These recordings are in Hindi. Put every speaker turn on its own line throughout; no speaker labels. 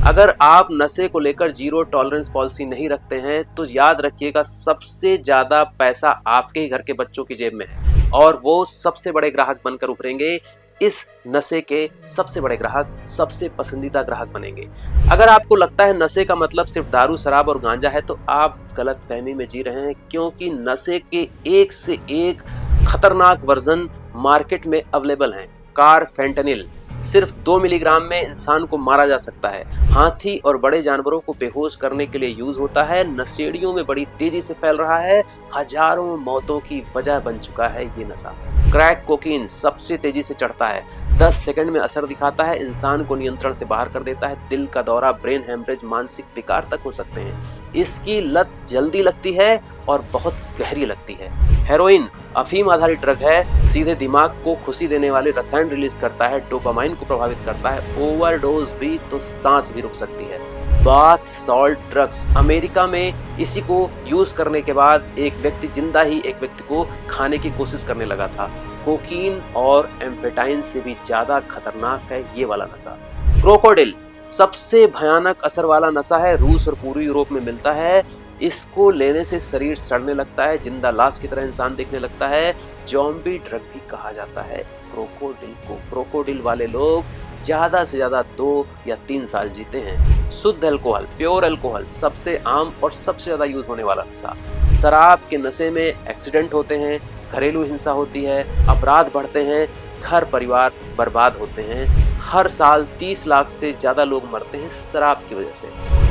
अगर आप नशे को लेकर जीरो टॉलरेंस पॉलिसी नहीं रखते हैं तो याद रखिएगा सबसे ज्यादा पैसा आपके ही घर के बच्चों की जेब में है और वो सबसे बड़े ग्राहक बनकर उभरेंगे। इस नशे के सबसे बड़े ग्राहक सबसे पसंदीदा ग्राहक बनेंगे। अगर आपको लगता है नशे का मतलब सिर्फ दारू, शराब और गांजा है तो आप गलत फहमी में जी रहे हैं, क्योंकि नशे के एक से एक खतरनाक वर्जन मार्केट में अवेलेबल हैं। कारफेंटनिल सिर्फ 2 मिलीग्राम में इंसान को मारा जा सकता है। हाथी और बड़े जानवरों को बेहोश करने के लिए यूज होता है। नशेड़ियों में बड़ी तेजी से फैल रहा है। हजारों मौतों की वजह बन चुका है ये नशा। क्रैक कोकीन सबसे तेजी से चढ़ता है, 10 सेकंड में असर दिखाता है, इंसान को नियंत्रण से बाहर कर देता है। दिल का दौरा, ब्रेन हेमरेज, मानसिक विकार तक हो सकते हैं। इसकी लत जल्दी लगती है और बहुत गहरी लगती है। हेरोइन अफीम आधारित ड्रग है, सीधे दिमाग को खुशी देने वाले रसायन रिलीज करता है, डोपामाइन को प्रभावित करता है। ओवरडोज भी तो सांस भी रुक सकती है। बाथ सॉल्ट ड्रग्स, अमेरिका में इसी को यूज करने के बाद एक व्यक्ति जिंदा ही एक व्यक्ति को खाने की कोशिश करने लगा था। कोकीन और एम्फेटाइन से भी ज्यादा खतरनाक है ये वाला नशा। क्रोकोडिल सबसे भयानक असर वाला नशा है, रूस और पूर्वी यूरोप में मिलता है। इसको लेने से शरीर सड़ने लगता है, जिंदा लाश की तरह इंसान दिखने लगता है। जॉम्बी ड्रग भी कहा जाता है क्रोकोडिल को। क्रोकोडिल वाले लोग ज्यादा से ज्यादा 2 या 3 साल जीते हैं। शुद्ध अल्कोहल, प्योर अल्कोहल सबसे आम और सबसे ज्यादा यूज होने वाला नशा। शराब के नशे में एक्सीडेंट होते हैं, घरेलू हिंसा होती है, अपराध बढ़ते हैं, घर परिवार बर्बाद होते हैं। हर साल 30 लाख से ज्यादा लोग मरते हैं शराब की वजह से।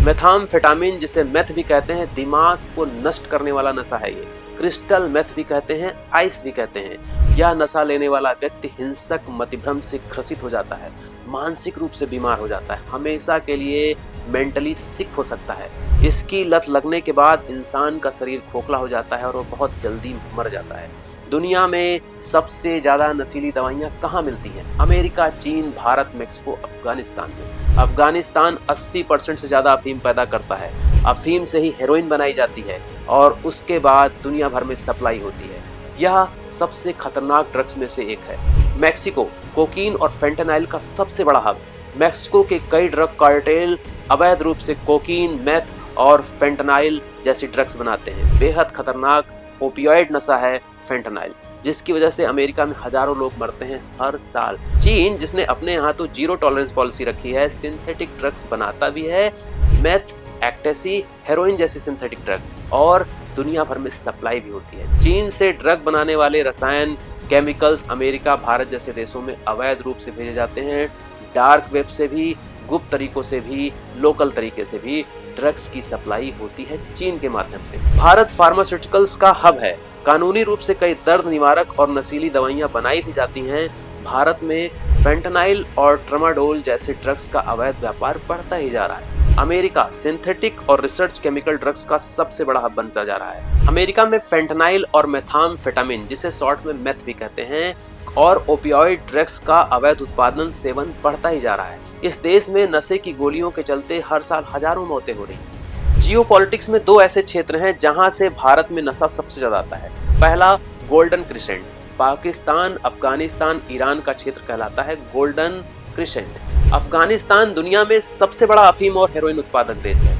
मेथाम्फेटामिन, जिसे मेथ भी कहते हैं, दिमाग को नष्ट करने वाला नशा है ये। क्रिस्टल मेथ भी कहते हैं, आइस भी कहते हैं। यह नशा लेने वाला व्यक्ति हिंसक मतिभ्रम से ग्रसित हो जाता है, मानसिक रूप से बीमार हो जाता है, हमेशा के लिए मेंटली सिक हो सकता है। इसकी लत लगने के बाद इंसान का शरीर खोखला हो जाता है और वो बहुत जल्दी मर जाता है। दुनिया में सबसे ज्यादा नशीली दवाइयाँ कहाँ मिलती हैं? अमेरिका, चीन, भारत, मेक्सिको, अफगानिस्तान में। अफगानिस्तान 80% से ज्यादा अफीम पैदा करता है। अफीम से ही हेरोइन बनाई जाती है और उसके बाद दुनिया भर में सप्लाई होती है। यह सबसे खतरनाक ड्रग्स में से एक है। मेक्सिको कोकीन और फेंटेनाइल का सबसे बड़ा हब। मेक्सिको के कई ड्रग कार्टेल अवैध रूप से कोकीन, मेथ और फेंटेनाइल जैसी ड्रग्स बनाते हैं। बेहद खतरनाक ओपियोइड नशा है फेंटेनाइल, जिसकी वजह से अमेरिका में हजारों लोग मरते हैं हर साल। चीन, जिसने अपने यहाँ तो जीरो टॉलरेंस पॉलिसी रखी है, सिंथेटिक ड्रग्स बनाता भी है, मेथ, एक्टेसी, हेरोइन जैसी सिंथेटिक ड्रग, और दुनिया भर में सप्लाई भी होती है। चीन से ड्रग बनाने वाले रसायन, केमिकल्स अमेरिका, भारत जैसे देशों में अवैध रूप से भेजे जाते हैं। डार्क वेब से भी, गुप्त तरीकों से भी, लोकल तरीके से भी ड्रग्स की सप्लाई होती है चीन के माध्यम से। भारत फार्मास्यूटिकल्स का हब है। कानूनी रूप से कई दर्द निवारक और नशीली दवाइयां बनाई भी जाती हैं। भारत में फेंटेनाइल और ट्रामाडोल जैसे ड्रग्स का अवैध व्यापार बढ़ता ही जा रहा है। अमेरिका सिंथेटिक और रिसर्च केमिकल ड्रग्स का सबसे बड़ा हब बनता जा रहा है। अमेरिका में फेंटेनाइल और मेथाम्फेटामिन, जिसे शॉर्ट में मेथ भी कहते हैं, और ओपियोइड ड्रग्स का अवैध उत्पादन, सेवन बढ़ता ही जा रहा है। इस देश में नशे की गोलियों के चलते हर साल हजारों मौतें हो रही हैं। जियोपॉलिटिक्स में 2 ऐसे क्षेत्र हैं जहां से भारत में नशा सबसे ज्यादा आता है। पहला, golden crescent. Pakistan, Afghanistan, Iran का क्षेत्र कहलाता है गोल्डन क्रिसेंट। अफगानिस्तान दुनिया में सबसे बड़ा अफीम और हेरोइन उत्पादक देश है।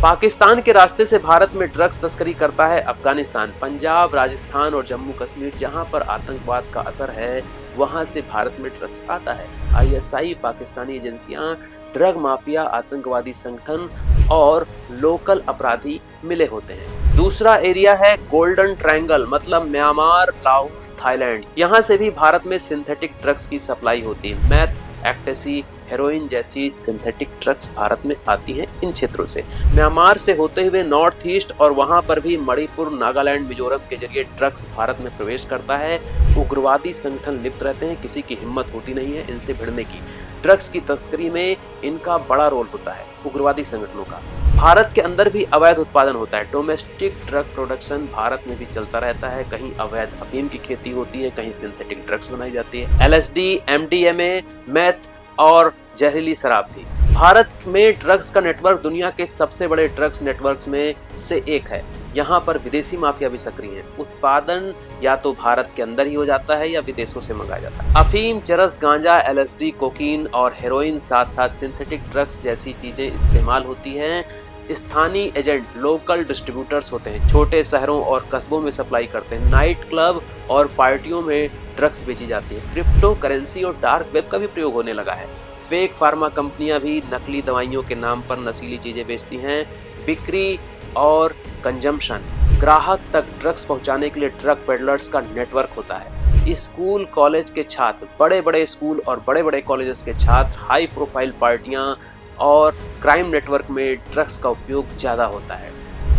पाकिस्तान के रास्ते से भारत में ड्रग्स तस्करी करता है अफगानिस्तान। पंजाब, राजस्थान और जम्मू कश्मीर, जहां पर आतंकवाद का असर है, वहां से भारत में ड्रग्स आता है। ISI, पाकिस्तानी एजेंसियां, ड्रग माफिया, आतंकवादी संगठन और लोकल अपराधी मिले होते हैं। दूसरा एरिया है गोल्डन ट्रायंगल, मतलब म्यांमार, लाओस, थाईलैंड। यहाँ से भी भारत में सिंथेटिक ड्रग्स की सप्लाई होती है। मैथ, एक्टेसी, हेरोइन जैसी सिंथेटिक ड्रग्स भारत में आती हैं इन क्षेत्रों से। म्यांमार से होते हुए नॉर्थ ईस्ट और वहां पर भी मणिपुर, नागालैंड, मिजोरम के जरिए ड्रग्स भारत में प्रवेश करता है। उग्रवादी संगठन लिप्त रहते हैं, किसी की हिम्मत होती नहीं है इनसे भिड़ने की। ड्रग्स की तस्करी में इनका बड़ा रोल होता है उग्रवादी संगठनों का। भारत के अंदर भी अवैध उत्पादन होता है। डोमेस्टिक ड्रग प्रोडक्शन भारत में भी चलता रहता है। कहीं अवैध अफीम की खेती होती है, कहीं सिंथेटिक ड्रग्स बनाई जाती है। LSD, MDMA, मेथ और जहरीली शराब भी। भारत में ड्रग्स का नेटवर्क दुनिया के सबसे बड़े ड्रग्स नेटवर्क्स में से एक है। यहाँ पर विदेशी माफिया भी सक्रिय हैं। उत्पादन या तो भारत के अंदर ही हो जाता है या विदेशों से मंगाया जाता है। अफीम, चरस, गांजा, LSD, कोकीन और हेरोइन, साथ साथ सिंथेटिक ड्रग्स जैसी चीजें इस्तेमाल होती हैं। स्थानीय एजेंट, लोकल डिस्ट्रीब्यूटर्स होते हैं, छोटे शहरों और कस्बों में सप्लाई करते हैं। नाइट क्लब और पार्टियों में ड्रग्स बेची जाती है। क्रिप्टो करेंसी और डार्क वेब का भी प्रयोग होने लगा है। फेक फार्मा कंपनियां भी नकली दवाइयों के नाम पर नशीली चीजें बेचती हैं। बिक्री और कंजम्पशन, ग्राहक तक ड्रग्स पहुंचाने के लिए ड्रग पेडलर्स का नेटवर्क होता है। स्कूल कॉलेज के छात्र, बड़े बड़े स्कूल और बड़े बड़े कॉलेजेस के छात्र, हाई प्रोफाइल पार्टियां और क्राइम नेटवर्क में ड्रग्स का उपयोग ज़्यादा होता है।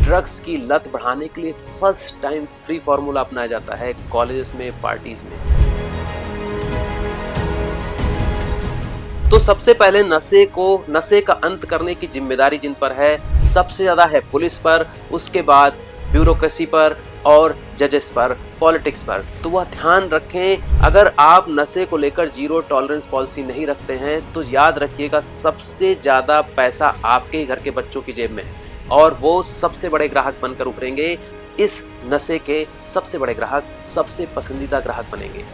ड्रग्स की लत बढ़ाने के लिए फर्स्ट टाइम फ्री फार्मूला अपनाया जाता है कॉलेजेस में, पार्टीज में। तो सबसे पहले नशे का अंत करने की जिम्मेदारी जिन पर है, सबसे ज्यादा है पुलिस पर, उसके बाद ब्यूरोक्रेसी पर और जजेस पर, पॉलिटिक्स पर। तो वह ध्यान रखें, अगर आप नशे को लेकर जीरो टॉलरेंस पॉलिसी नहीं रखते हैं तो याद रखिएगा सबसे ज्यादा पैसा आपके ही घर के बच्चों की जेब में है और वो सबसे बड़े ग्राहक बनकर उभरेंगे। इस नशे के सबसे बड़े ग्राहक, सबसे पसंदीदा ग्राहक बनेंगे।